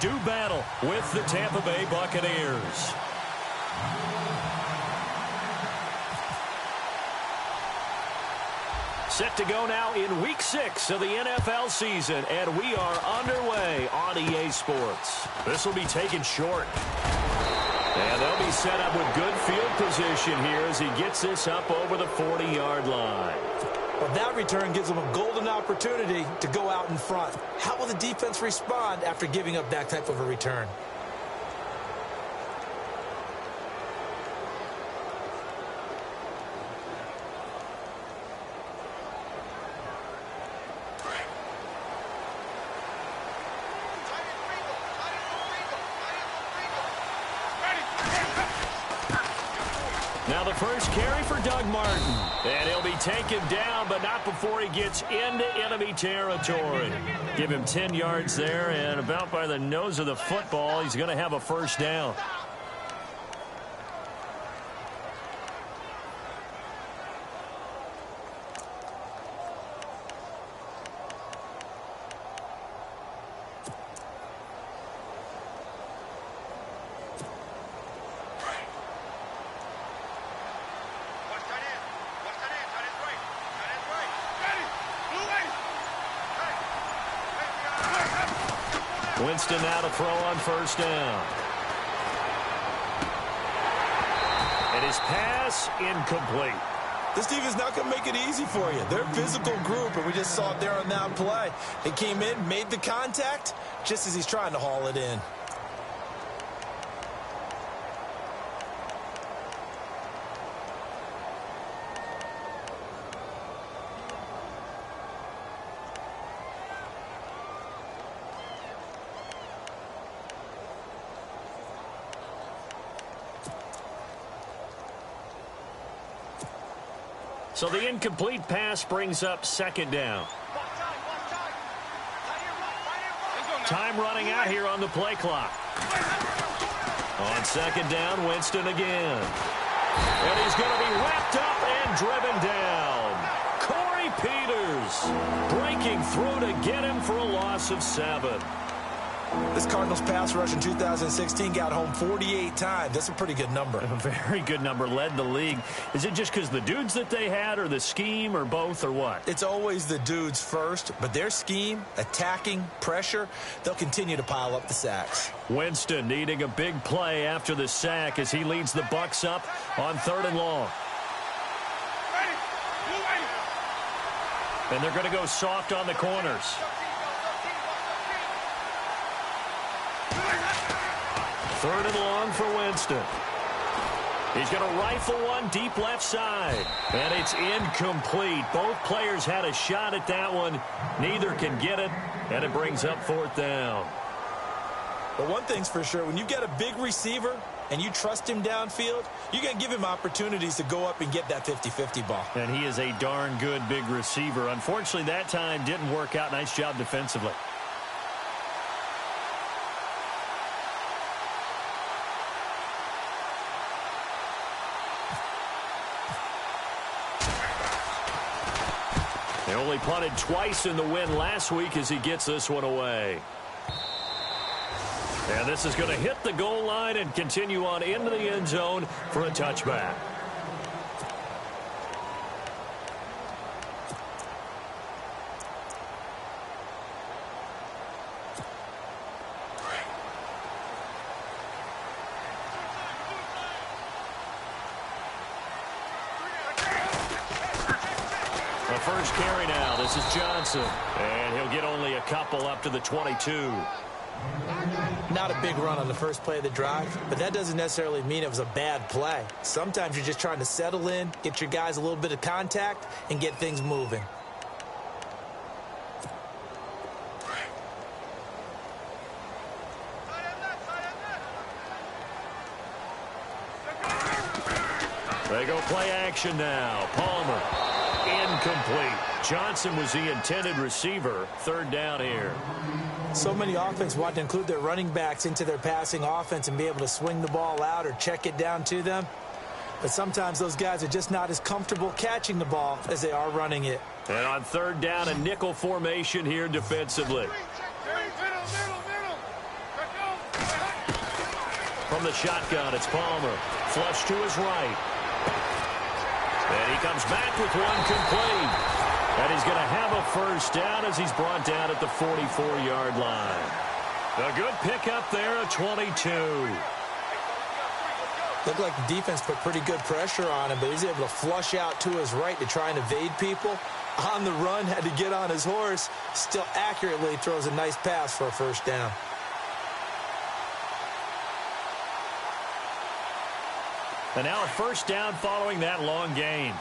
do battle with the Tampa Bay Buccaneers. Set to go now in Week 6 of the NFL season, and we are underway on EA Sports. This will be taken short. And they'll be set up with good field position here as he gets this up over the 40-yard line. Well, that return gives them a golden opportunity to go out in front. How will the defense respond after giving up that type of a return? Now the first carry for Doug Martin. And he'll be taken down, but not before he gets into enemy territory. Give him 10 yards there, and about by the nose of the football, he's going to have a first down. Winston now to throw on first down. And his pass incomplete. This defense not going to make it easy for you. They're a physical group, and we just saw it there on that play. They came in, made the contact, just as he's trying to haul it in. So the incomplete pass brings up second down. Time running out here on the play clock. On second down, Winston again. And he's going to be wrapped up and driven down. Corey Peters breaking through to get him for a loss of 7. This Cardinals pass rush in 2016 got home 48 times. That's a pretty good number. A very good number, led the league. Is it just because the dudes that they had, or the scheme, or both, or what? It's always the dudes first, but their scheme, attacking, pressure, they'll continue to pile up the sacks. Winston needing a big play after the sack as he leads the Bucs up on 3rd and long. And they're going to go soft on the corners. 3rd and long for Winston. He's going to rifle one deep left side. And it's incomplete. Both players had a shot at that one. Neither can get it. And it brings up 4th down. But one thing's for sure, when you've got a big receiver and you trust him downfield, you're going to give him opportunities to go up and get that 50-50 ball. And he is a darn good big receiver. Unfortunately, that time didn't work out. Nice job defensively. They only punted twice in the win last week as he gets this one away. And this is going to hit the goal line and continue on into the end zone for a touchback. First carry now. This is Johnson. And he'll get only a couple up to the 22. Not a big run on the first play of the drive, but that doesn't necessarily mean it was a bad play. Sometimes you're just trying to settle in, get your guys a little bit of contact, and get things moving. They go play action now. Palmer. Incomplete. Johnson was the intended receiver. 3rd down here. So many offense want to include their running backs into their passing offense and be able to swing the ball out or check it down to them. But sometimes those guys are just not as comfortable catching the ball as they are running it. And on 3rd down, a nickel formation here defensively. From the shotgun, it's Palmer. Flush to his right. And he comes back with one complete. And he's going to have a first down as he's brought down at the 44-yard line. A good pickup there of 22. Looked like the defense put pretty good pressure on him, but he's able to flush out to his right to try and evade people. On the run, had to get on his horse. Still accurately throws a nice pass for a first down. And now a first down following that long gain.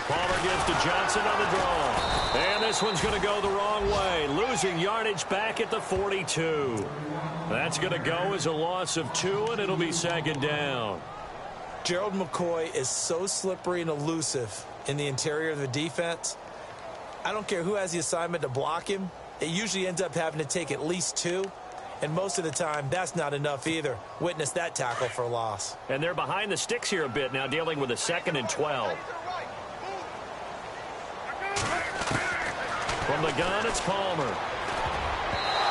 Palmer gives to Johnson on the draw. And this one's going to go the wrong way. Losing yardage back at the 42. That's going to go as a loss of 2, and it'll be second down. Gerald McCoy is so slippery and elusive in the interior of the defense. I don't care who has the assignment to block him. It usually ends up having to take at least 2. And most of the time, that's not enough either. Witness that tackle for a loss. And they're behind the sticks here a bit now, dealing with a 2nd and 12. From the gun, it's Palmer.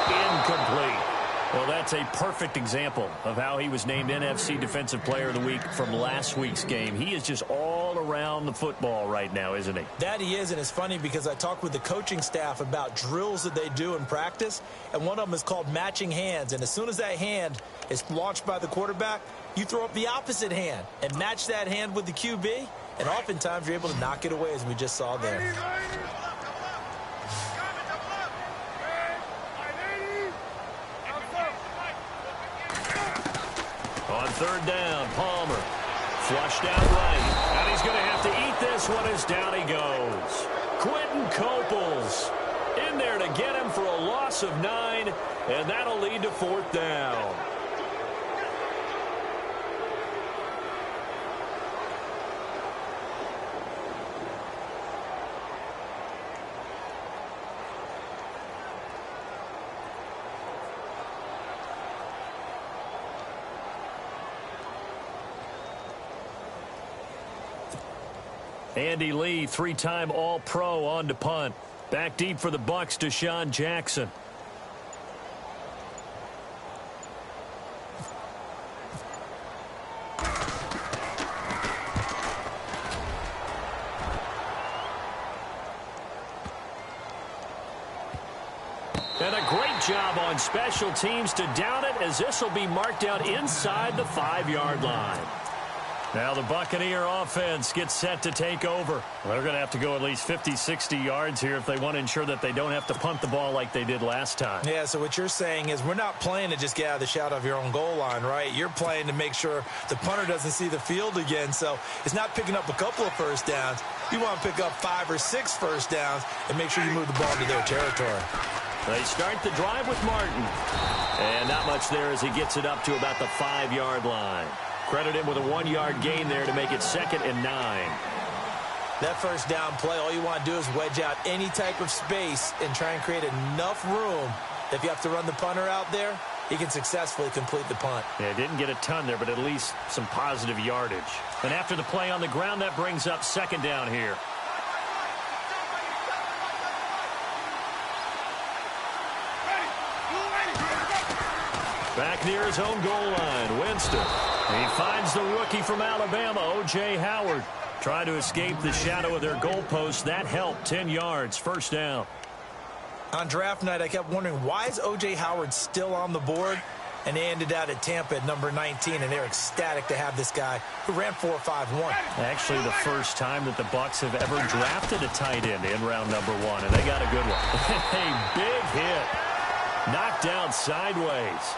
Incomplete. Well, that's a perfect example of how he was named NFC Defensive Player of the Week from last week's game. He is just all around the football right now, isn't he? That he is, and it's funny because I talked with the coaching staff about drills that they do in practice, and one of them is called matching hands. And as soon as that hand is launched by the quarterback, you throw up the opposite hand and match that hand with the QB, and oftentimes you're able to knock it away, as we just saw there. On third down, Palmer. Flushed out right. And he's going to have to eat this one as down he goes. Quentin Coples in there to get him for a loss of 9, and that'll lead to 4th down. Andy Lee, 3-time All-Pro on to punt. Back deep for the Bucs, Deshaun Jackson. And a great job on special teams to down it, as this will be marked out inside the 5-yard line. Now the Buccaneer offense gets set to take over. They're going to have to go at least 50, 60 yards here if they want to ensure that they don't have to punt the ball like they did last time. Yeah, so what you're saying is we're not playing to just get out of the shadow of your own goal line, right? You're playing to make sure the punter doesn't see the field again. So it's not picking up a couple of first downs. You want to pick up 5 or 6 first downs and make sure you move the ball into their territory. They start the drive with Martin. And not much there as he gets it up to about the 5-yard line. Credit him with a 1-yard gain there to make it 2nd and 9. That first down play, all you want to do is wedge out any type of space and try and create enough room. If you have to run the punter out there, he can successfully complete the punt. Yeah, didn't get a ton there, but at least some positive yardage. And after the play on the ground, that brings up 2nd down here. Back near his own goal line, Winston. He finds the rookie from Alabama, O.J. Howard. Trying to escape the shadow of their goalpost. That helped. 10 yards, first down. On draft night, I kept wondering, why is O.J. Howard still on the board? And they ended out at Tampa at number 19, and they're ecstatic to have this guy who ran 4.51. Actually, the first time that the Bucs have ever drafted a tight end in round number 1, and they got a good one. A big hit. Knocked down sideways.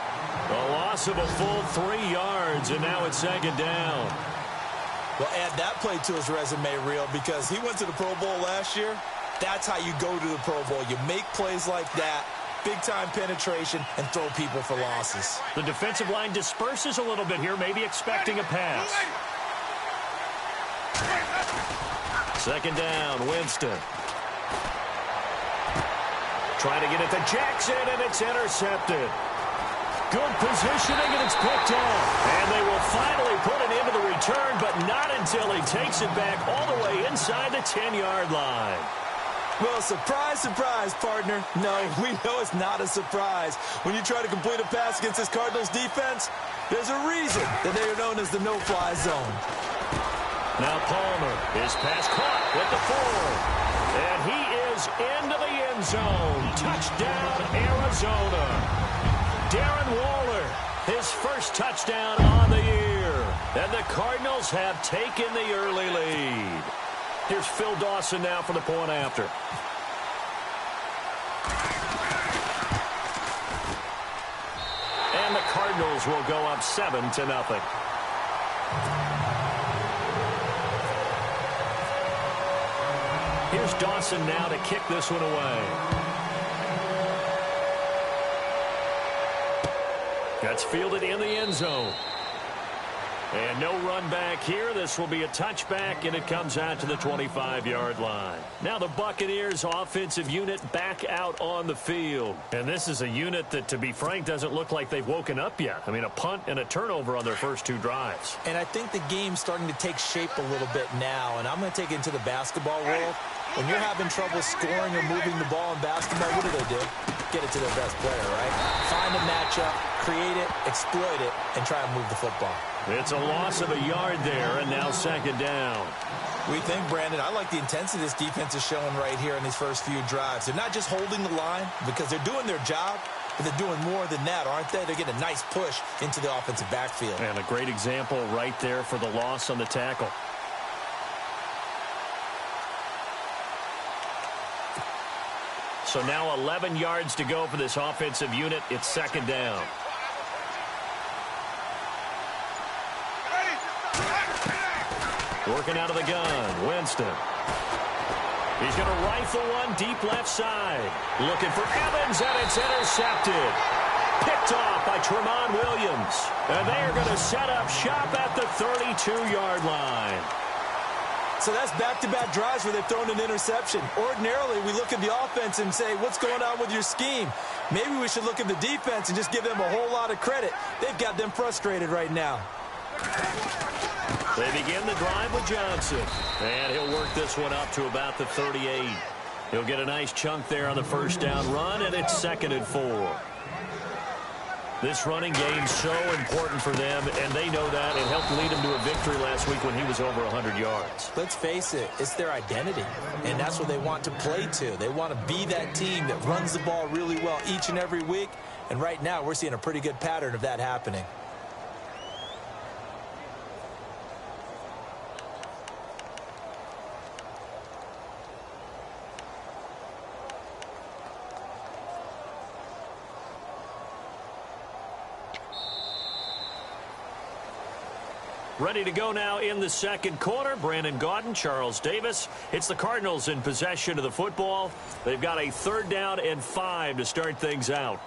A loss of a full 3 yards, and now it's 2nd down. Well, add that play to his resume reel, because he went to the Pro Bowl last year. That's how you go to the Pro Bowl. You make plays like that, big-time penetration, and throw people for losses. The defensive line disperses a little bit here, maybe expecting a pass. 2nd down, Winston. Trying to get it to Jackson, and it's intercepted. Good positioning, and it's picked off. And they will finally put it into the return, but not until he takes it back all the way inside the 10-yard line. Well, surprise, surprise, partner. No, we know it's not a surprise. When you try to complete a pass against this Cardinals defense, there's a reason that they are known as the no-fly zone. Now Palmer, his pass caught with the 4. And he is into the end zone. Touchdown, Arizona. Darren Waller, his first touchdown on the year. And the Cardinals have taken the early lead. Here's Phil Dawson now for the point after. And the Cardinals will go up 7-0. Here's Dawson now to kick this one away. That's fielded in the end zone. And no run back here. This will be a touchback, and it comes out to the 25-yard line. Now the Buccaneers offensive unit back out on the field. And this is a unit that, to be frank, doesn't look like they've woken up yet. I mean, a punt and a turnover on their first 2 drives. And I think the game's starting to take shape a little bit now. And I'm going to take it into the basketball world. When you're having trouble scoring or moving the ball in basketball, what do? Get it to their best player, right? Find a matchup, create it, exploit it, and try and move the football. It's a loss of a yard there, and now 2nd down. We think, Brandon, I like the intensity this defense is showing right here in these first few drives. They're not just holding the line because they're doing their job, but they're doing more than that, aren't they? They're getting a nice push into the offensive backfield. And a great example right there for the loss on the tackle. So now 11 yards to go for this offensive unit. It's 2nd down. Working out of the gun, Winston. He's going to rifle one deep left side. Looking for Evans, and it's intercepted. Picked off by Tremont Williams. And they are going to set up shop at the 32-yard line. So that's back-to-back drives where they've thrown an interception. Ordinarily, we look at the offense and say, what's going on with your scheme? Maybe we should look at the defense and just give them a whole lot of credit. They've got them frustrated right now. They begin the drive with Johnson. And he'll work this one up to about the 38. He'll get a nice chunk there on the first down run, and it's 2nd and 4. This running game's so important for them, and they know that. It helped lead them to a victory last week when he was over 100 yards. Let's face it, it's their identity, and that's what they want to play to. They want to be that team that runs the ball really well each and every week, and right now we're seeing a pretty good pattern of that happening. Ready to go now in the 2nd quarter. Brandon Gaudin, Charles Davis. It's the Cardinals in possession of the football. They've got a 3rd down and 5 to start things out.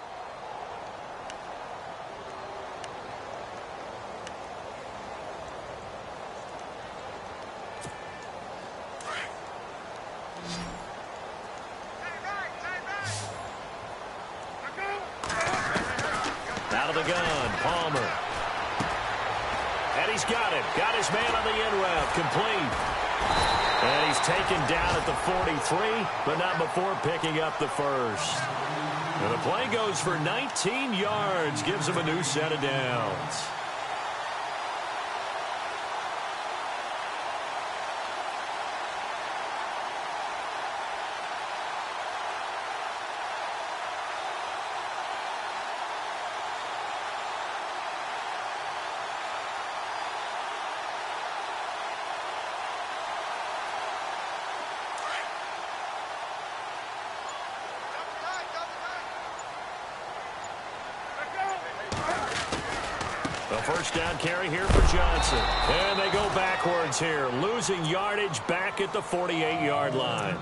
Out of the gun, Palmer. And he's got it. Got his man on the end route. Complete. And he's taken down at the 43, but not before picking up the first. And the play goes for 19 yards. Gives him a new set of downs. A first down carry here for Johnson. And they go backwards here, losing yardage back at the 48-yard line.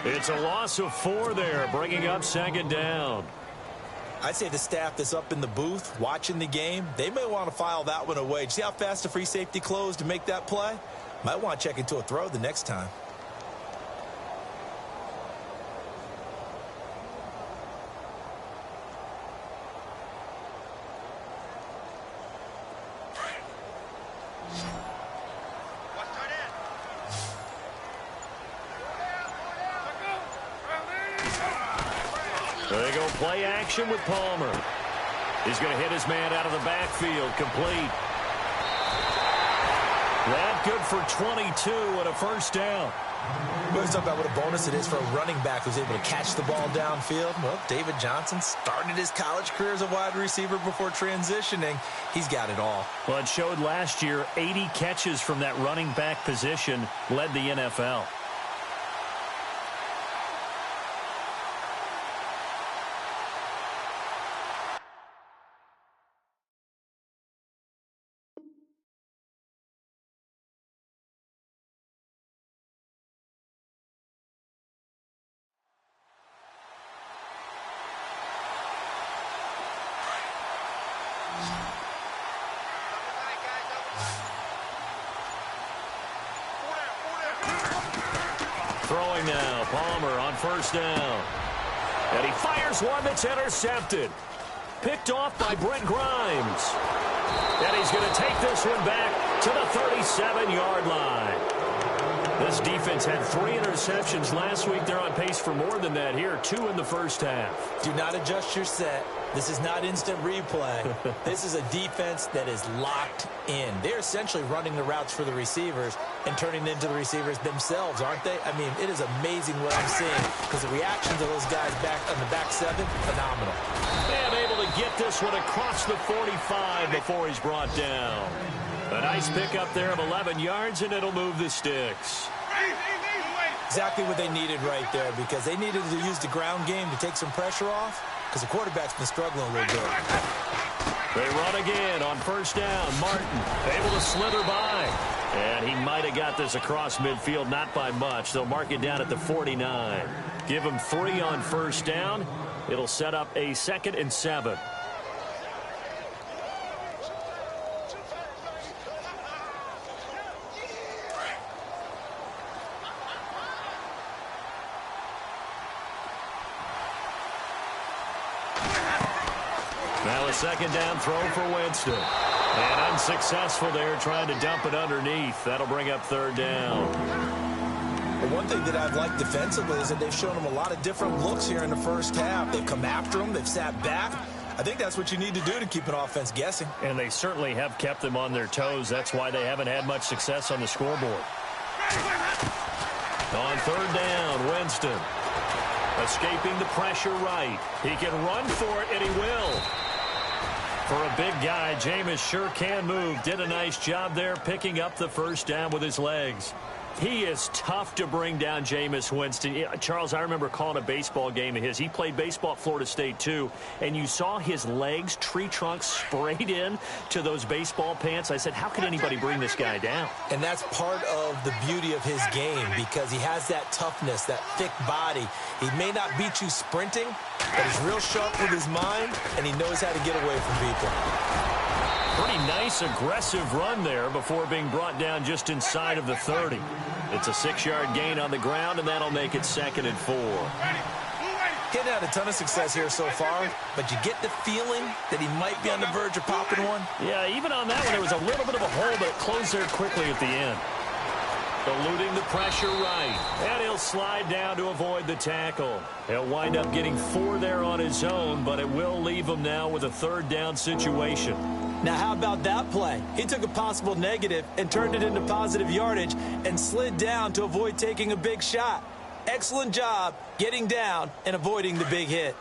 It's a loss of 4 there, bringing up 2nd down. I'd say the staff that's up in the booth watching the game, they may want to file that one away. See how fast the free safety closed to make that play? Might want to check into a throw the next time. There you go, play action with Palmer. He's going to hit his man out of the backfield, complete. That good for 22 and a first down. We always talk about what a bonus it is for a running back who's able to catch the ball downfield. Well, David Johnson started his college career as a wide receiver before transitioning. He's got it all. Well, it showed last year 80 catches from that running back position led the NFL. Throwing now, Palmer on first down. And he fires one that's intercepted. Picked off by Brent Grimes. And he's going to take this one back to the 37-yard line. This defense had 3 interceptions last week. They're on pace for more than that here, 2 in the first half. Do not adjust your set. This is not instant replay. This is a defense that is locked in. They're essentially running the routes for the receivers and turning them into the receivers themselves, aren't they? I mean, it is amazing what I'm seeing because the reactions of those guys back on the back 7, phenomenal. And able to get this one across the 45 before he's brought down. A nice pickup there of 11 yards, and it'll move the sticks. Exactly what they needed right there because they needed to use the ground game to take some pressure off because the quarterback's been struggling a little bit. They run again on first down. Martin able to slither by. And he might have got this across midfield, not by much. They'll mark it down at the 49. Give him 3 on first down. It'll set up a 2nd and 7. Now a 2nd down throw for Winston. And unsuccessful there, trying to dump it underneath. That'll bring up 3rd down. Well, one thing that I've liked defensively is that they've shown them a lot of different looks here in the first half. They've come after them. They've sat back. I think that's what you need to do to keep an offense guessing. And they certainly have kept them on their toes. That's why they haven't had much success on the scoreboard. On 3rd down, Winston. Escaping the pressure right. He can run for it, and he will. For a big guy, Jameis sure can move. Did a nice job there picking up the first down with his legs. He is tough to bring down, Jameis Winston. Yeah, Charles, I remember calling a baseball game of his. He played baseball at Florida State, too, and you saw his legs, tree trunks sprayed in to those baseball pants. I said, how could anybody bring this guy down? And that's part of the beauty of his game because he has that toughness, that thick body. He may not beat you sprinting, but he's real sharp with his mind, and he knows how to get away from people. Pretty nice, aggressive run there before being brought down just inside of the 30. It's a 6-yard gain on the ground, and that'll make it 2nd and 4. Getting had a ton of success here so far, but you get the feeling that he might be on the verge of popping one. Yeah, even on that one, there was a little bit of a hole, but it closed there quickly at the end. Eluding the pressure right, and he'll slide down to avoid the tackle. He'll wind up getting 4 there on his own, but it will leave him now with a 3rd down situation. Now, how about that play? He took a possible negative and turned it into positive yardage and slid down to avoid taking a big shot. Excellent job getting down and avoiding the big hit.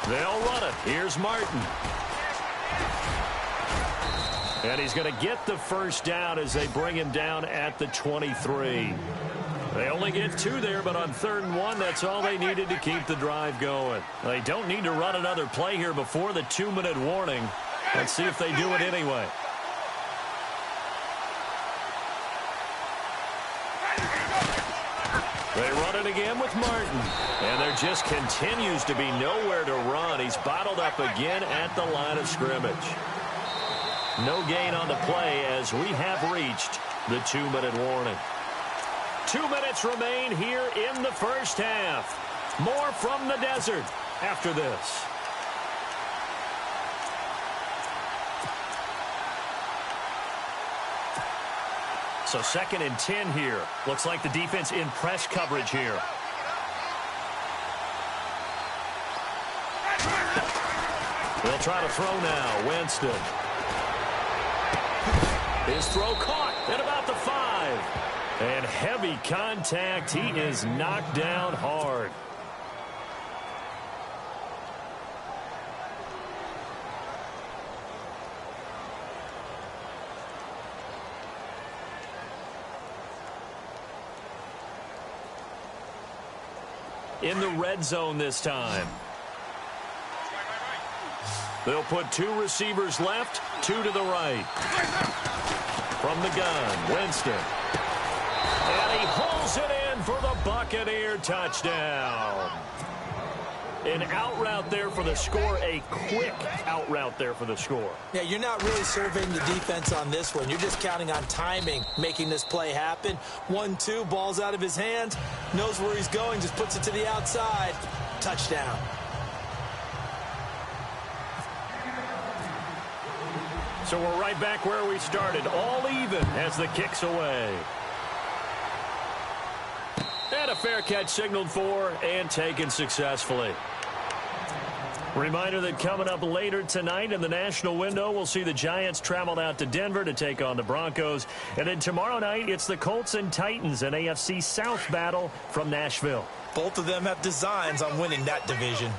They'll run it. Here's Martin. And he's going to get the first down as they bring him down at the 23. They only get 2 there, but on 3rd and 1, that's all they needed to keep the drive going. They don't need to run another play here before the 2-minute warning. Let's see if they do it anyway. They run it again with Martin. And there just continues to be nowhere to run. He's bottled up again at the line of scrimmage. No gain on the play as we have reached the 2-minute warning. 2 minutes remain here in the first half. More from the desert after this. So 2nd and 10 here. Looks like the defense in press coverage here. They'll try to throw now. Winston. His throw caught at about the 5. And heavy contact. He is knocked down hard. In the red zone this time. They'll put 2 receivers left, 2 to the right. From the gun, Winston. And he pulls it in for the Buccaneer touchdown. An out route there for the score, a quick out route there for the score. Yeah, you're not really surveying the defense on this one. You're just counting on timing, making this play happen. 1-2, ball's out of his hands, knows where he's going, just puts it to the outside. Touchdown. So we're right back where we started, all even as the kick's away. And a fair catch signaled for and taken successfully. Reminder that coming up later tonight in the national window, we'll see the Giants travel out to Denver to take on the Broncos. And then tomorrow night, it's the Colts and Titans, an AFC South battle from Nashville. Both of them have designs on winning that division.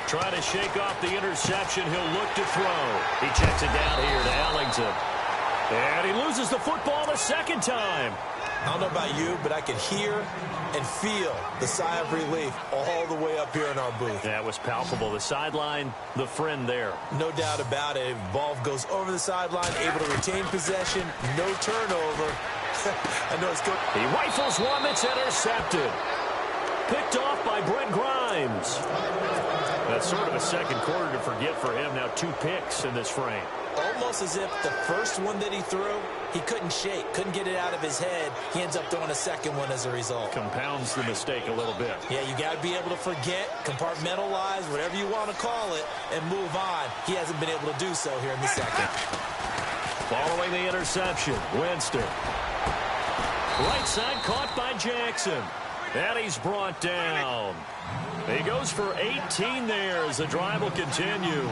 Try to shake off the interception. He'll look to throw. He checks it down here to Ellington. And he loses the football the 2nd time. I don't know about you, but I could hear and feel the sigh of relief all the way up here in our booth. That was palpable. The sideline, the friend there. No doubt about it. Ball goes over the sideline, able to retain possession, no turnover. I know it's good. He rifles one that's intercepted. Picked off by Brent Grimes. That's sort of a second quarter to forget for him. Now 2 picks in this frame. Almost as if the first one that he threw, he couldn't shake, couldn't get it out of his head. He ends up throwing a second one as a result. Compounds the mistake a little bit. Yeah, you got to be able to forget, compartmentalize, whatever you want to call it, and move on. He hasn't been able to do so here in the 2nd. Following the interception, Winston. Right side caught by Jackson. And he's brought down. He goes for 18 there as the drive will continue.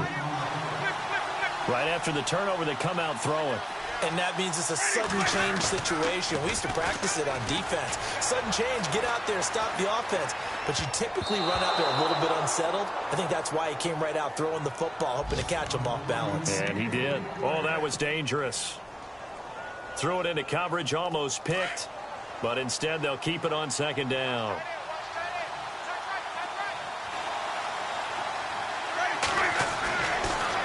Right after the turnover, they come out throwing. And that means it's a sudden change situation. We used to practice it on defense. Sudden change, get out there, stop the offense. But you typically run out there a little bit unsettled. I think that's why he came right out throwing the football, hoping to catch him off balance. And he did. Oh, that was dangerous. Threw it into coverage, almost picked. But instead, they'll keep it on 2nd down.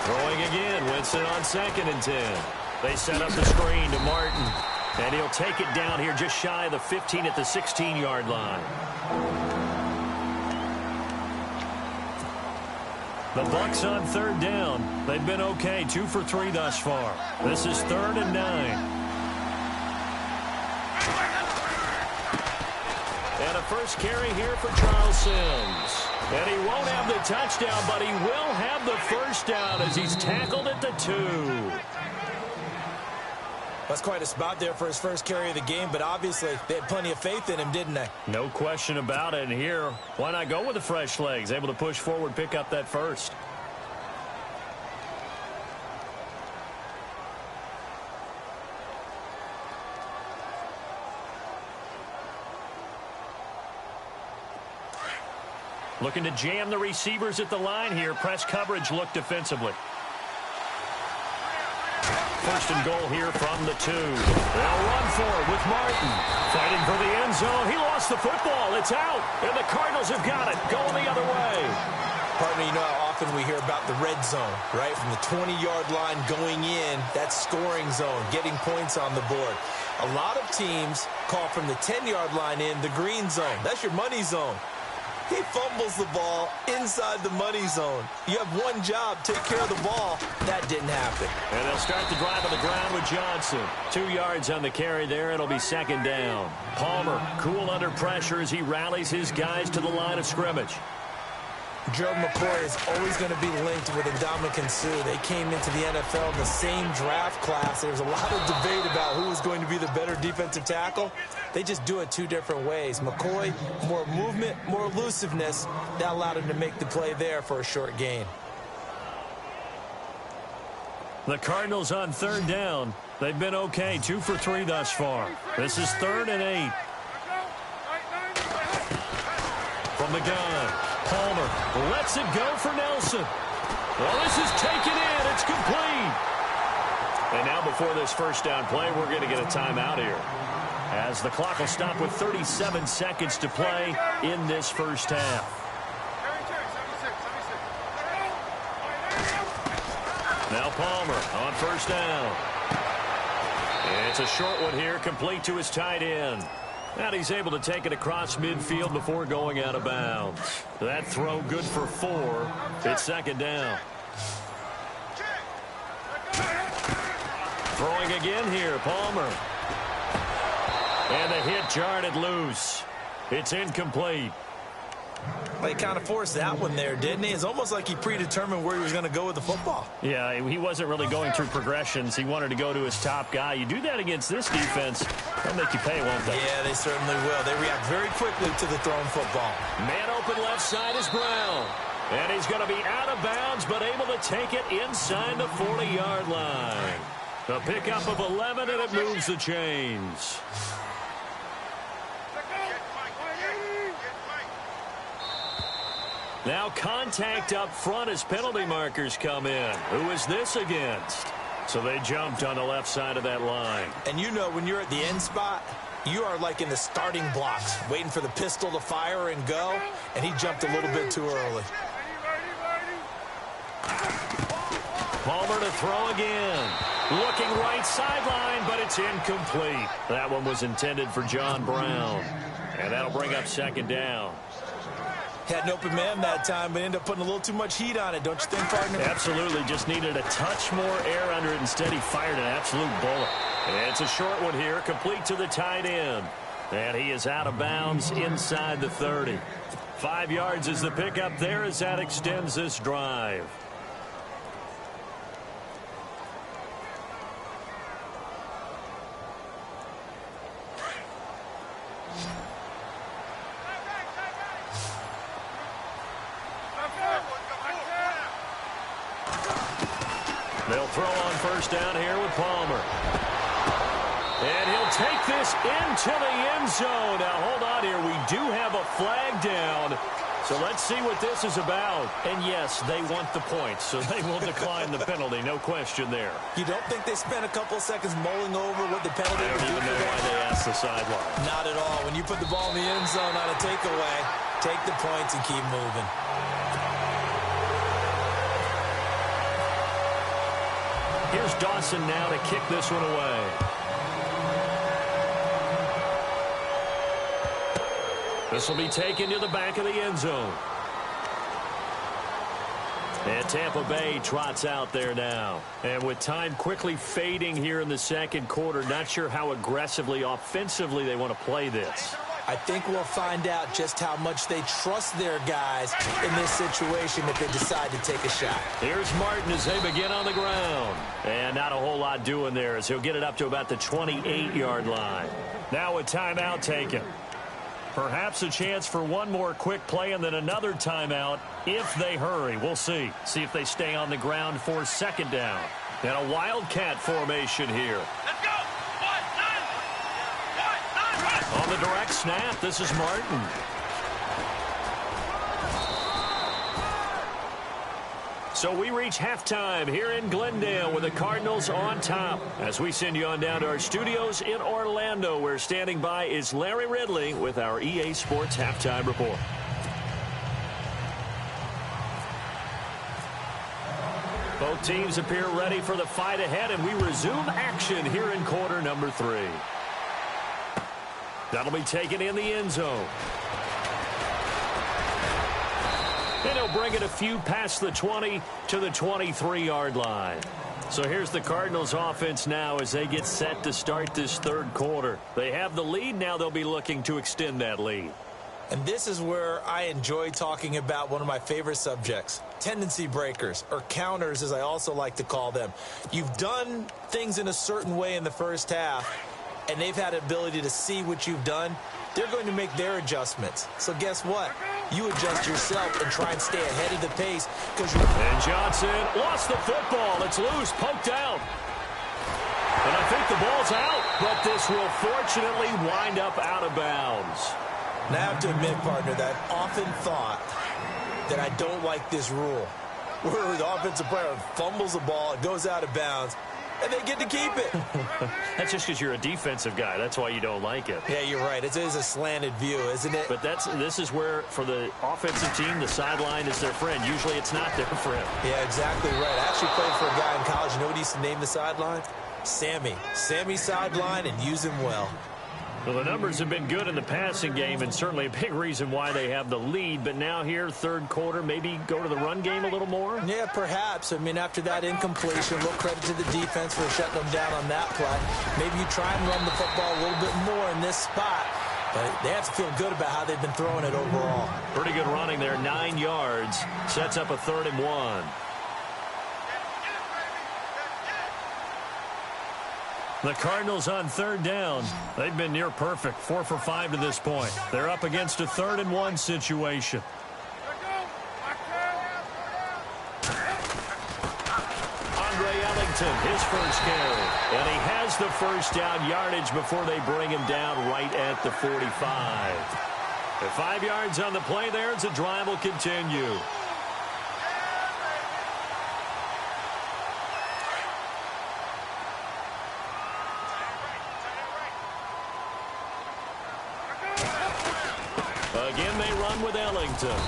Throwing again, Winston on 2nd and 10. They set up the screen to Martin. And he'll take it down here just shy of the 15 at the 16-yard line. The Bucs on 3rd down. They've been okay, 2 for 3 thus far. This is 3rd and 9. And a first carry here for Charles Sims. And he won't have the touchdown, but he will have the first down as he's tackled at the 2. That's quite a spot there for his first carry of the game, but obviously they had plenty of faith in him, didn't they? No question about it. And here, why not go with the fresh legs? Able to push forward, pick up that first. Looking to jam the receivers at the line here. Press coverage, look defensively. First and goal here from the 2. They'll run for it with Martin. Fighting for the end zone. He lost the football. It's out. And the Cardinals have got it. Going the other way. Partner, you know how often we hear about the red zone, right? From the 20-yard line going in, that scoring zone, getting points on the board. A lot of teams call from the 10-yard line in the green zone. That's your money zone. He fumbles the ball inside the money zone. You have one job, take care of the ball. That didn't happen. And they'll start the drive on the ground with Johnson. 2 yards on the carry there. It'll be 2nd down. Palmer cool under pressure as he rallies his guys to the line of scrimmage. Joe McCoy is always going to be linked with Ndamukong Suh. They came into the NFL in the same draft class. There was a lot of debate about who was going to be the better defensive tackle. They just do it two different ways. McCoy, more movement, more elusiveness. That allowed him to make the play there for a short gain. The Cardinals on third down. They've been okay, 2 for 3 thus far. This is 3rd and 8. From the gun, Palmer lets it go for Nelson. Well, this is taken in. It's complete. And now before this first down play, we're going to get a timeout here, as the clock will stop with 37 seconds to play in this first half. Now Palmer on first down. And it's a short one here, complete to his tight end. And he's able to take it across midfield before going out of bounds. That throw good for 4. It's 2nd down. Throwing again here, Palmer. And the hit jarred it loose. It's incomplete. Well, he kind of forced that one there, didn't he? It's almost like he predetermined where he was going to go with the football. Yeah, he wasn't really going through progressions. He wanted to go to his top guy. You do that against this defense, they'll make you pay, won't they? Yeah, they certainly will. They react very quickly to the thrown football. Man open left side is Brown. And he's going to be out of bounds, but able to take it inside the 40-yard line. The pickup of 11, and it moves the chains. Now contact up front as penalty markers come in. Who is this against? So they jumped on the left side of that line. And you know, when you're at the end spot, you are like in the starting blocks, waiting for the pistol to fire and go, and he jumped a little bit too early. Palmer to throw again. Looking right sideline, but it's incomplete. That one was intended for John Brown. And that'll bring up 2nd down. Had an open man that time, but ended up putting a little too much heat on it, don't you think, partner? Absolutely. Just needed a touch more air under it. Instead, he fired an absolute bullet. And it's a short one here, complete to the tight end. And he is out of bounds inside the 30. 5 yards is the pickup there as that extends this drive. They'll throw on first down here with Palmer. And he'll take this into the end zone. Now, hold on here. We do have a flag down. So let's see what this is about. And, yes, they want the points, so they will decline the penalty. No question there. You don't think they spent a couple of seconds mulling over what the penalty would do? I don't even know why they asked the sideline. Not at all. When you put the ball in the end zone on a takeaway, take the points and keep moving. Here's Dawson now to kick this one away. This will be taken to the back of the end zone. And Tampa Bay trots out there now. And with time quickly fading here in the second quarter, not sure how aggressively, offensively they want to play this. I think we'll find out just how much they trust their guys in this situation if they decide to take a shot. Here's Martin as they begin on the ground. And not a whole lot doing there as he'll get it up to about the 28-yard line. Now a timeout taken. Perhaps a chance for one more quick play and then another timeout if they hurry. We'll see. See if they stay on the ground for 2nd down. And a wildcat formation here. Let's go. On the direct snap, this is Martin. So we reach halftime here in Glendale with the Cardinals on top. As we send you on down to our studios in Orlando, where standing by is Larry Ridley with our EA Sports Halftime Report. Both teams appear ready for the fight ahead, and we resume action here in quarter number 3. That'll be taken in the end zone. And he'll bring it a few past the 20 to the 23-yard line. So here's the Cardinals offense now as they get set to start this third quarter. They have the lead. Now they'll be looking to extend that lead. And this is where I enjoy talking about one of my favorite subjects, tendency breakers, or counters as I also like to call them. You've done things in a certain way in the first half, and they've had the ability to see what you've done. They're going to make their adjustments. So guess what? You adjust yourself and try and stay ahead of the pace. And Johnson lost the football. It's loose, poked out. And I think the ball's out, but this will fortunately wind up out of bounds. Now, I have to admit, partner, that I've often thought that I don't like this rule, where the offensive player fumbles the ball, it goes out of bounds, and they get to keep it. That's just because you're a defensive guy. That's why you don't like it. Yeah, you're right. It is a slanted view, isn't it? But this is where, for the offensive team, the sideline is their friend. Usually it's not their friend. Yeah, exactly right. I actually played for a guy in college. You know what he used to name the sideline? Sammy. Sammy sideline, and use him well. Well, the numbers have been good in the passing game, and certainly a big reason why they have the lead. But now here, third quarter, maybe go to the run game a little more? Yeah, perhaps. I mean, after that incompletion, a little credit to the defense for shutting them down on that play. Maybe you try and run the football a little bit more in this spot. But they have to feel good about how they've been throwing it overall. Pretty good running there, 9 yards. Sets up a 3rd and 1. The Cardinals on 3rd down. They've been near perfect, 4 for 5 to this point. They're up against a 3rd and 1 situation. Andre Ellington, his first carry. And he has the first down yardage before they bring him down right at the 45. The 5 yards on the play there as the drive will continue. Again, they run with Ellington.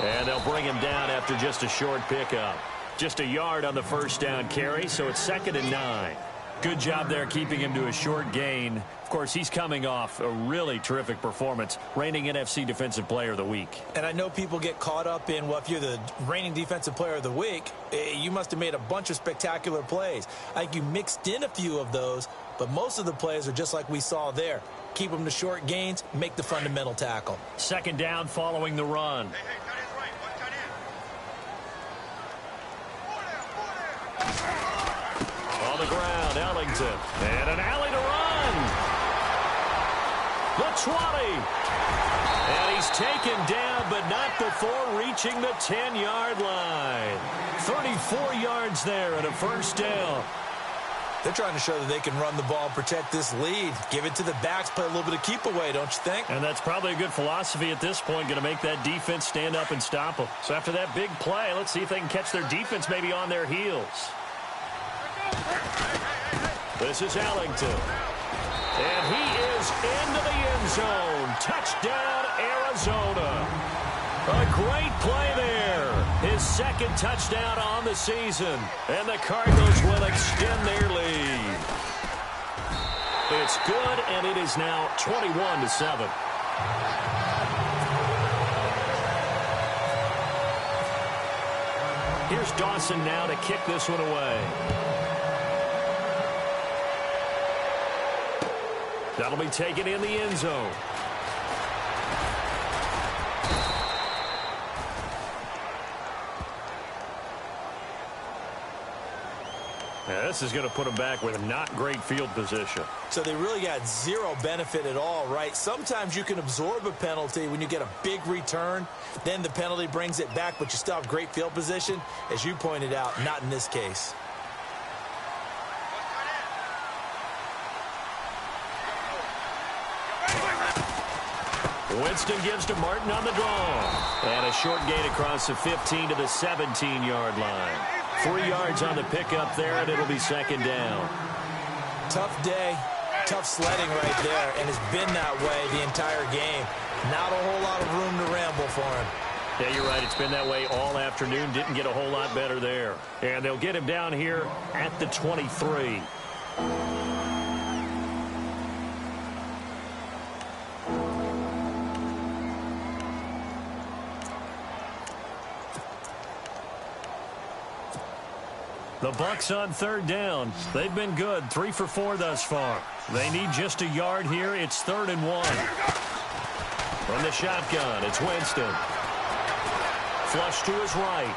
And they'll bring him down after just a short pickup. Just a yard on the first down carry, so it's 2nd and 9. Good job there keeping him to a short gain. Of course, he's coming off a really terrific performance, reigning NFC Defensive Player of the Week. And I know people get caught up in, well, if you're the reigning Defensive Player of the Week, you must have made a bunch of spectacular plays. I think you mixed in a few of those, but most of the plays are just like we saw there. Keep them to short gains, make the fundamental tackle. 2nd down following the run. On the ground, Ellington. And an alley to run. The 20. And he's taken down, but not before reaching the 10-yard line. 34 yards there and a first down. They're trying to show that they can run the ball, protect this lead. Give it to the backs, play a little bit of keep away, don't you think? And that's probably a good philosophy at this point, going to make that defense stand up and stop them. So after that big play, let's see if they can catch their defense maybe on their heels. This is Ellington. And he is into the end zone. Touchdown, Arizona. A great play there. His 2nd touchdown on the season. And the Cardinals will extend their lead. It's good, and it is now 21-7. Here's Dawson now to kick this one away. That'll be taken in the end zone. Now, this is going to put them back with not great field position. So they really got zero benefit at all, right? Sometimes you can absorb a penalty when you get a big return. Then the penalty brings it back, but you still have great field position. As you pointed out, not in this case. Winston gives to Martin on the draw. And a short gain across the 15 to the 17-yard line. 3 yards on the pickup there, and it'll be 2nd down. Tough day, tough sledding right there, and it's been that way the entire game. Not a whole lot of room to ramble for him. Yeah, you're right. It's been that way all afternoon. Didn't get a whole lot better there. And they'll get him down here at the 23. The Bucs on 3rd down. They've been good, 3 for 4 thus far. They need just a yard here. It's 3rd and 1. From the shotgun, it's Winston. Flush to his right.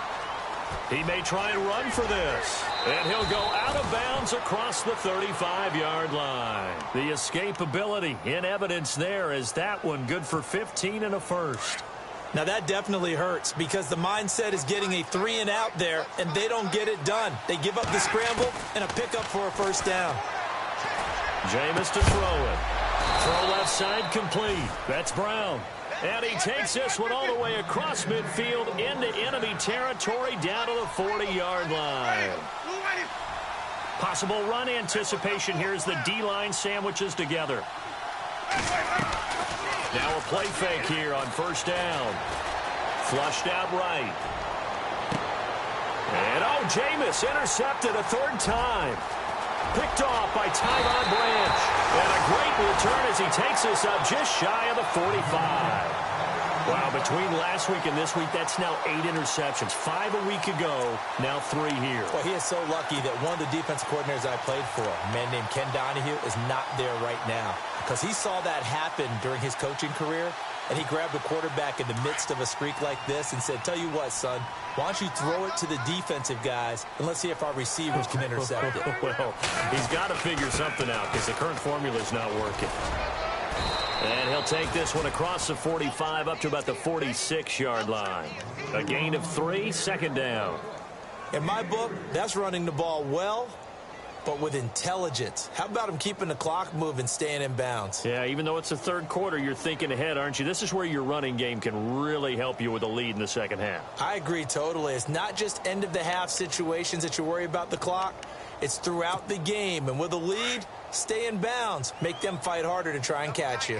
He may try and run for this. And he'll go out of bounds across the 35-yard line. The escapability in evidence there as that one good for 15 and a first. Now that definitely hurts because the mindset is getting a 3-and-out there, and they don't get it done. They give up the scramble and a pickup for a first down. Jameis to throw it. Throw left side complete. That's Brown. And he takes this one all the way across midfield into enemy territory down to the 40-yard line. Possible run anticipation here as the D-line sandwiches together. Now a play fake here on first down. Flushed out right. And Jameis intercepted a third time. Picked off by Tyron Branch. And a great return as he takes us up just shy of the 45. Wow, between last week and this week, that's now 8 interceptions. 5 a week ago, now 3 here. Well, he is so lucky that one of the defensive coordinators I played for, a man named Ken Donahue, is not there right now. Because he saw that happen during his coaching career, and he grabbed a quarterback in the midst of a streak like this and said, tell you what, son, why don't you throw it to the defensive guys, and let's see if our receivers can intercept it. Well, he's got to figure something out because the current formula is not working. And he'll take this one across the 45 up to about the 46-yard line. A gain of 3, second down. In my book, that's running the ball well, but with intelligence. How about him keeping the clock moving, staying in bounds? Yeah, even though it's the third quarter, you're thinking ahead, aren't you? This is where your running game can really help you with a lead in the second half. I agree totally. It's not just end-of-the-half situations that you worry about the clock. It's throughout the game. And with a lead, stay in bounds. Make them fight harder to try and catch you.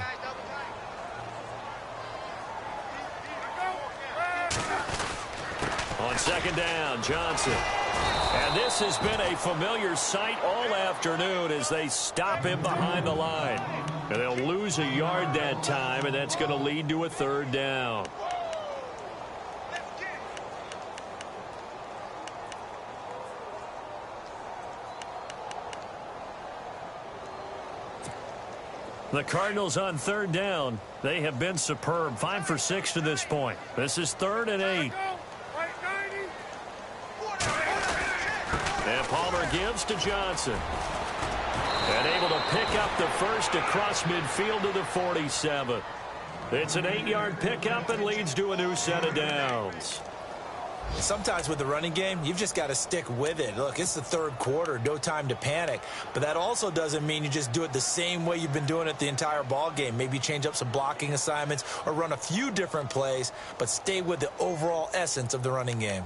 On second down, Johnson. And this has been a familiar sight all afternoon as they stop him behind the line. And they'll lose a yard that time, and that's going to lead to a third down. The Cardinals on third down. They have been superb. 5 for 6 to this point. This is 3rd and 8. And Palmer gives to Johnson. And able to pick up the first across midfield to the 47. It's an 8-yard pickup and leads to a new set of downs. Sometimes with the running game, you've just got to stick with it. Look, it's the third quarter, no time to panic. But that also doesn't mean you just do it the same way you've been doing it the entire ball game. Maybe change up some blocking assignments or run a few different plays, but stay with the overall essence of the running game.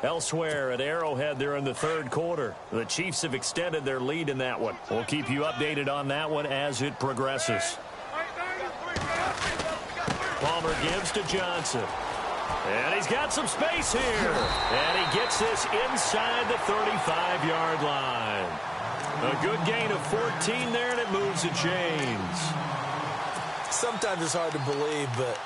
Elsewhere at Arrowhead, they're in the third quarter. The Chiefs have extended their lead in that one. We'll keep you updated on that one as it progresses. Palmer gives to Johnson. And he's got some space here. And he gets this inside the 35-yard line. A good gain of 14 there, and it moves the chains. Sometimes it's hard to believe, but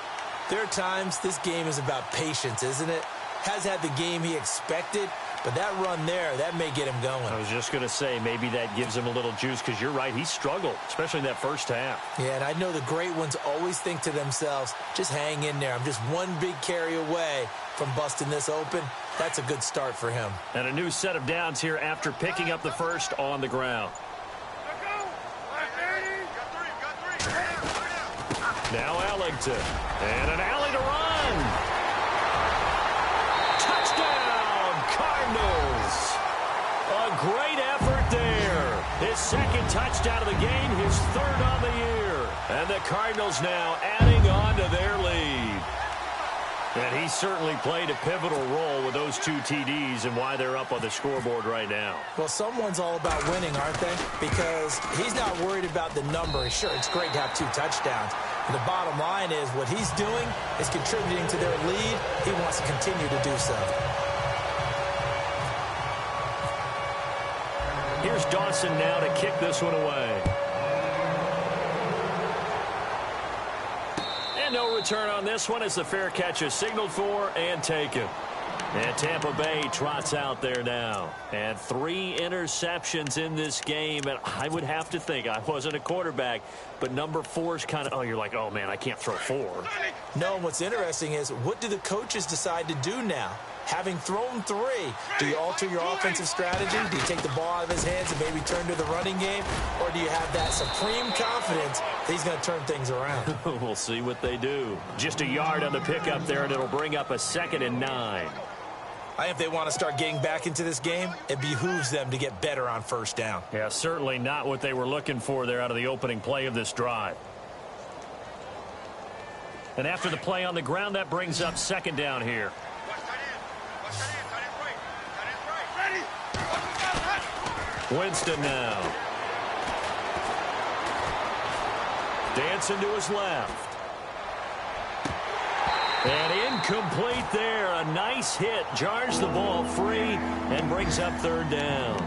there are times this game is about patience, isn't it? Has had the game he expected, but that run there, that may get him going. I was just going to say, maybe that gives him a little juice, because you're right, he struggled, especially in that first half. Yeah, and I know the great ones always think to themselves, just hang in there. I'm just one big carry away from busting this open. That's a good start for him. And a new set of downs here after picking up the first on the ground. Now Ellington. And an alley to run. A great effort there. His second touchdown of the game, his third on the year. And the Cardinals now adding on to their lead. And he certainly played a pivotal role with those 2 TDs and why they're up on the scoreboard right now. Well, someone's all about winning, aren't they? Because he's not worried about the number. Sure, it's great to have 2 touchdowns. But the bottom line is what he's doing is contributing to their lead. He wants to continue to do so. Here's Dawson now to kick this one away. And no return on this one as the fair catch is signaled for and taken. And Tampa Bay trots out there now. And 3 interceptions in this game. And I would have to think, I wasn't a quarterback, but number 4 is kind of, oh, you're like, oh, man, I can't throw 4. No, what's interesting is, what do the coaches decide to do now? Having thrown 3, do you alter your offensive strategy? Do you take the ball out of his hands and maybe turn to the running game? Or do you have that supreme confidence that he's going to turn things around? We'll see what they do. Just a yard on the pickup there, and it'll bring up a 2nd and 9. If they want to start getting back into this game, it behooves them to get better on first down. Yeah, certainly not what they were looking for there out of the opening play of this drive. And after the play on the ground, that brings up 2nd down here. Winston now. Dancing to his left. And incomplete there. A nice hit. Jars the ball free and brings up 3rd down.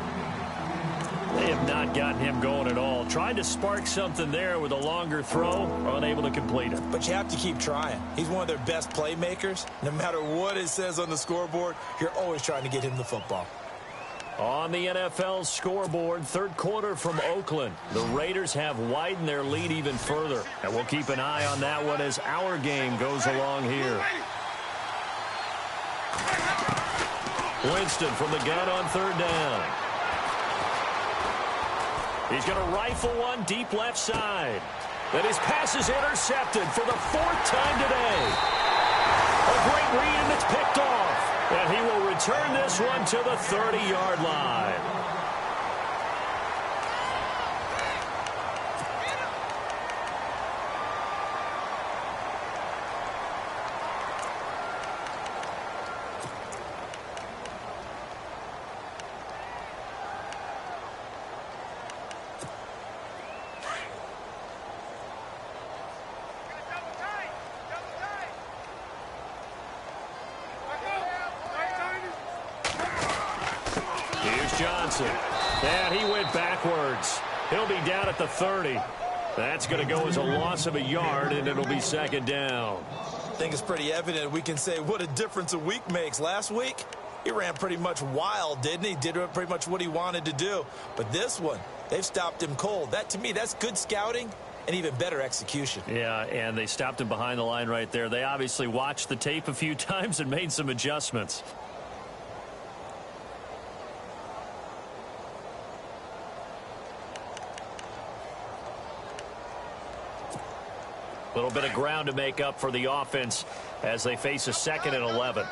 They have not gotten him going at all. Tried to spark something there with a longer throw. Unable to complete it. But you have to keep trying. He's one of their best playmakers. No matter what it says on the scoreboard, you're always trying to get him the football. On the NFL scoreboard, 3rd quarter from Oakland. The Raiders have widened their lead even further. And we'll keep an eye on that one as our game goes along here. Winston from the gun on 3rd down. He's going to rifle one deep left side. And his pass is intercepted for the 4th time today. A great read, and it's picked off. And he will return this one to the 30-yard line. Johnson. And he went backwards. He'll be down at the 30. That's going to go as a loss of a yard, and it'll be 2nd down. I think it's pretty evident we can say what a difference a week makes. Last week, he ran pretty much wild, didn't he? Did pretty much what he wanted to do. But this one, they've stopped him cold. That, to me, that's good scouting and even better execution. Yeah, and they stopped him behind the line right there. They obviously watched the tape a few times and made some adjustments. A little bit of ground to make up for the offense as they face a 2nd and 11.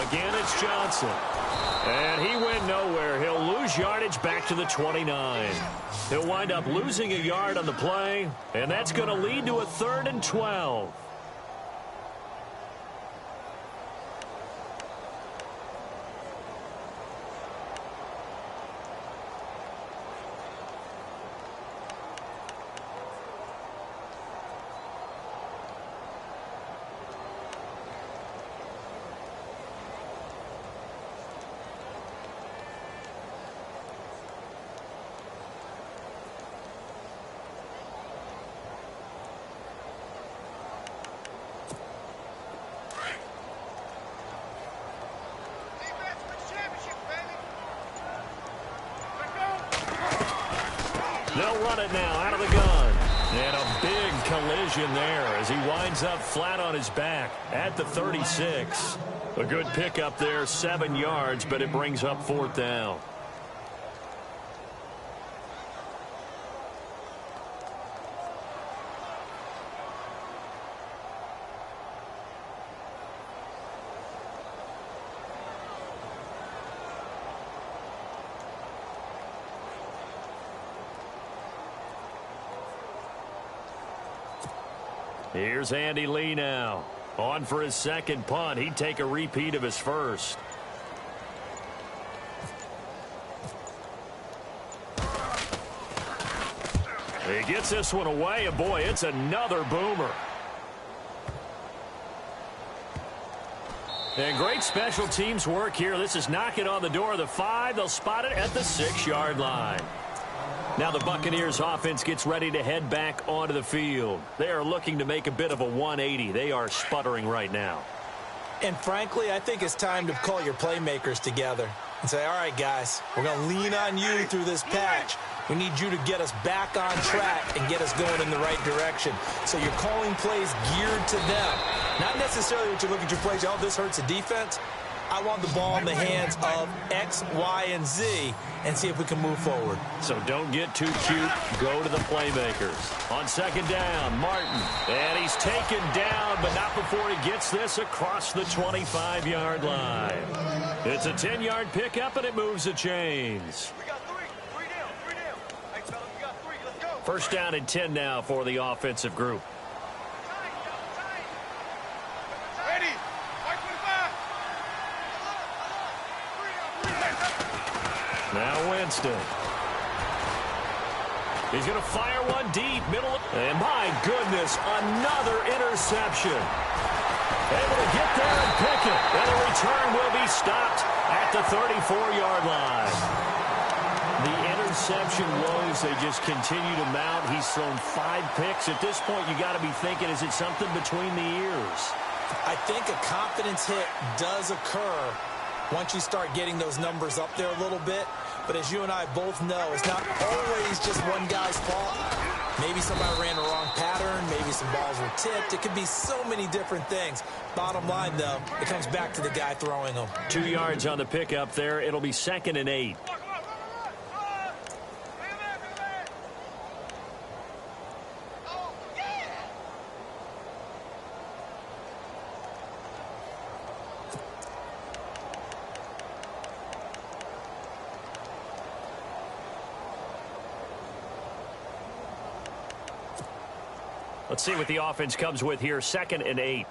Again, it's Johnson. And he went nowhere. He'll lose yardage back to the 29. He'll wind up losing a yard on the play, and that's going to lead to a 3rd and 12. They'll run it now out of the gun. And a big collision there as he winds up flat on his back at the 36. A good pickup there, 7 yards, but it brings up 4th down. Here's Andy Lee now. On for his 2nd punt. He'd take a repeat of his first. He gets this one away, and boy, it's another boomer. And great special teams work here. This is knocking on the door of the 5. They'll spot it at the 6-yard line. Now the Buccaneers offense gets ready to head back onto the field. They are looking to make a bit of a 180. They are sputtering right now. And frankly, I think it's time to call your playmakers together and say, all right, guys, we're going to lean on you through this patch. We need you to get us back on track and get us going in the right direction. So you're calling plays geared to them. Not necessarily what you look at your plays, oh, this hurts the defense. I want the ball in the hands of X, Y, and Z and see if we can move forward. So don't get too cute. Go to the playmakers. On second down, Martin. And he's taken down, but not before he gets this across the 25-yard line. It's a 10-yard pickup, and it moves the chains. We got three. Three down. Three down. Hey, fellas, we got three. Let's go. First down and 10 now for the offensive group. Ready. 525. Now Winston. He's going to fire one deep, middle. And my goodness, another interception. Able to get there and pick it. And the return will be stopped at the 34-yard line. The interception woes, they just continue to mount. He's thrown 5 picks. At this point, you got to be thinking, is it something between the ears? I think a confidence hit does occur once you start getting those numbers up there a little bit. But as you and I both know, it's not always just one guy's fault. Maybe somebody ran the wrong pattern. Maybe some balls were tipped. It could be so many different things. Bottom line, though, it comes back to the guy throwing them. 2 yards on the pickup there. It'll be 2nd and 8. Let's see what the offense comes with here. 2nd and 8.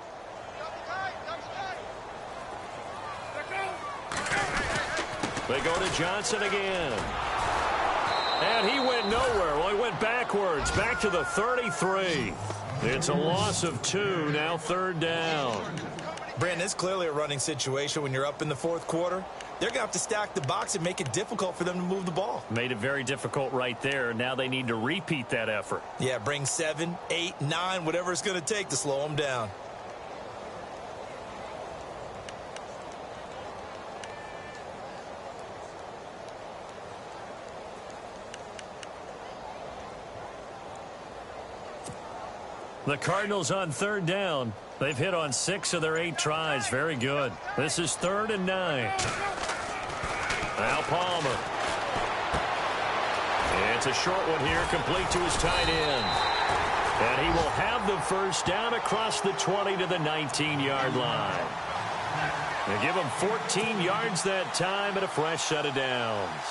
They go to Johnson again. And he went nowhere. Well, he went backwards. Back to the 33. It's a loss of 2. Now 3rd down. Brandon, it's clearly a running situation when you're up in the 4th quarter. They're going to have to stack the box and make it difficult for them to move the ball. Made it very difficult right there. Now they need to repeat that effort. Yeah, bring 7, 8, 9, whatever it's going to take to slow them down. The Cardinals on 3rd down. They've hit on 6 of their 8 tries. Very good. This is 3rd and 9. Now Palmer. It's a short one here, complete to his tight end. And he will have the first down across the 20 to the 19-yard line. They give him 14 yards that time and a fresh set of downs.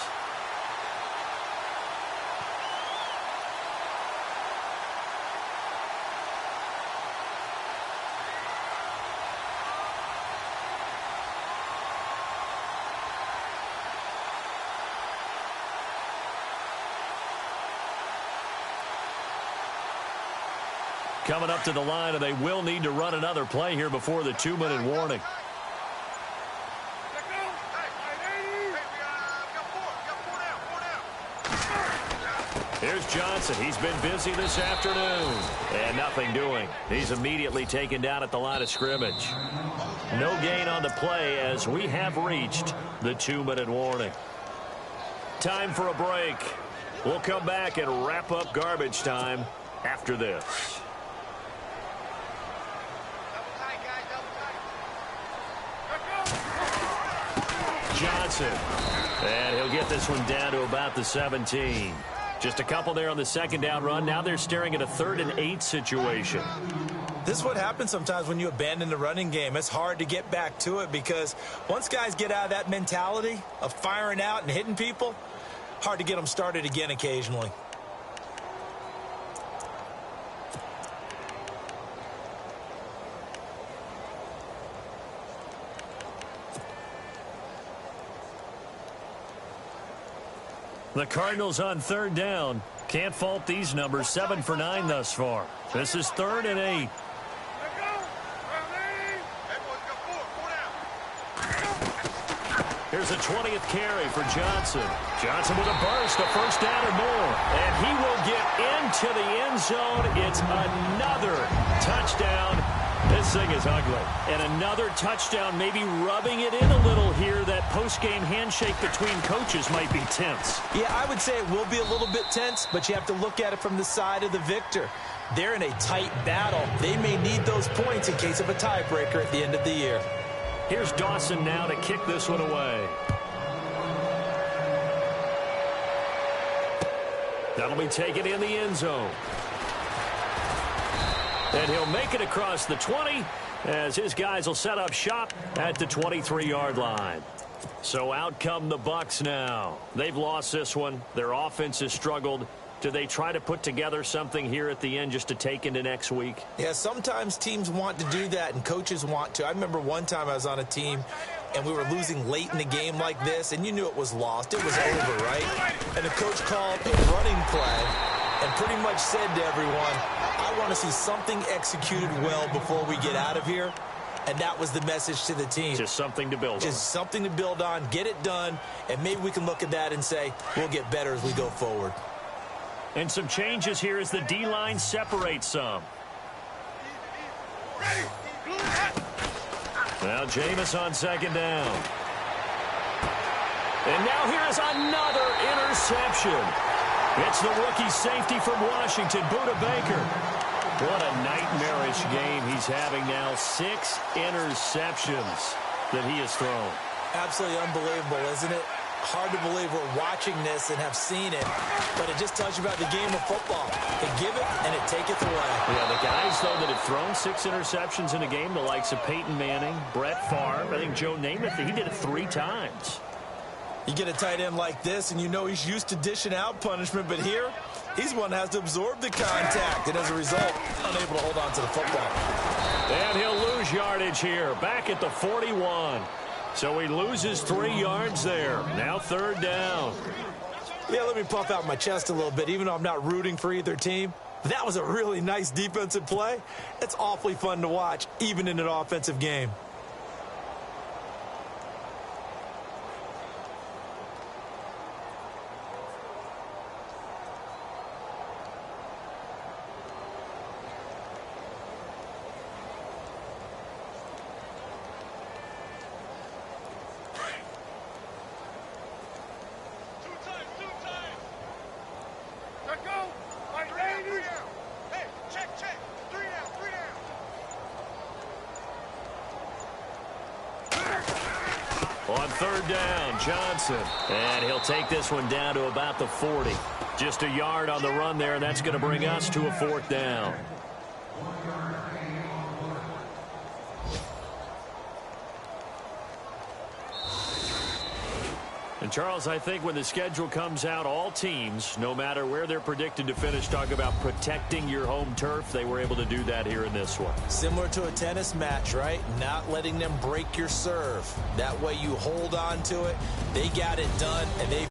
Coming up to the line, and they will need to run another play here before the 2-minute warning. Here's Johnson. He's been busy this afternoon. And nothing doing. He's immediately taken down at the line of scrimmage. No gain on the play as we have reached the 2-minute warning. Time for a break. We'll come back and wrap up garbage time after this. Johnson. And he'll get this one down to about the 17. Just a couple there on the 2nd down run. Now they're staring at a 3rd and 8 situation. This is what happens sometimes when you abandon the running game. It's hard to get back to it because once guys get out of that mentality of firing out and hitting people, hard to get them started again occasionally. The Cardinals on 3rd down. Can't fault these numbers. 7 for 9 thus far. This is 3rd and 8. Here's a 20th carry for Johnson. Johnson with a burst, a first down and more. And he will get into the end zone. It's another touchdown. This thing is ugly. And another touchdown, maybe rubbing it in a little here. That post-game handshake between coaches might be tense. Yeah, I would say it will be a little bit tense, but you have to look at it from the side of the victor. They're in a tight battle. They may need those points in case of a tiebreaker at the end of the year. Here's Dawson now to kick this one away. That'll be taken in the end zone. And he'll make it across the 20 as his guys will set up shop at the 23-yard line. So out come the Bucs now. They've lost this one. Their offense has struggled. Do they try to put together something here at the end just to take into next week? Yeah, sometimes teams want to do that and coaches want to. I remember one time I was on a team and we were losing late in the game like this, and you knew it was lost. It was over, right? And the coach called a running play and pretty much said to everyone, I want to see something executed well before we get out of here. And that was the message to the team. Just something to build on. Just something to build on, get it done, and maybe we can look at that and say, we'll get better as we go forward. And some changes here as the D-line separates some. Now Jameis on second down. And now here is another interception. It's the rookie safety from Washington, Budda Baker. What a nightmarish game he's having now. 6 interceptions that he has thrown. Absolutely unbelievable, isn't it? Hard to believe we're watching this and have seen it, but it just tells you about the game of football. They give it and it taketh away. Yeah, the guys, though, that have thrown 6 interceptions in a game, the likes of Peyton Manning, Brett Favre, I think Joe Namath, he did it 3 times. You get a tight end like this, and you know he's used to dishing out punishment, but here, he's one that has to absorb the contact, and as a result, unable to hold on to the football. And he'll lose yardage here, back at the 41. So he loses 3 yards there. Now third down. Yeah, let me puff out my chest a little bit, even though I'm not rooting for either team. That was a really nice defensive play. It's awfully fun to watch, even in an offensive game. On third down, Johnson. And he'll take this one down to about the 40. Just a yard on the run there, and that's going to bring us to a 4th down. And, Charles, I think when the schedule comes out, all teams, no matter where they're predicted to finish, talk about protecting your home turf. They were able to do that here in this one. Similar to a tennis match, right? Not letting them break your serve. That way you hold on to it. They got it done, and they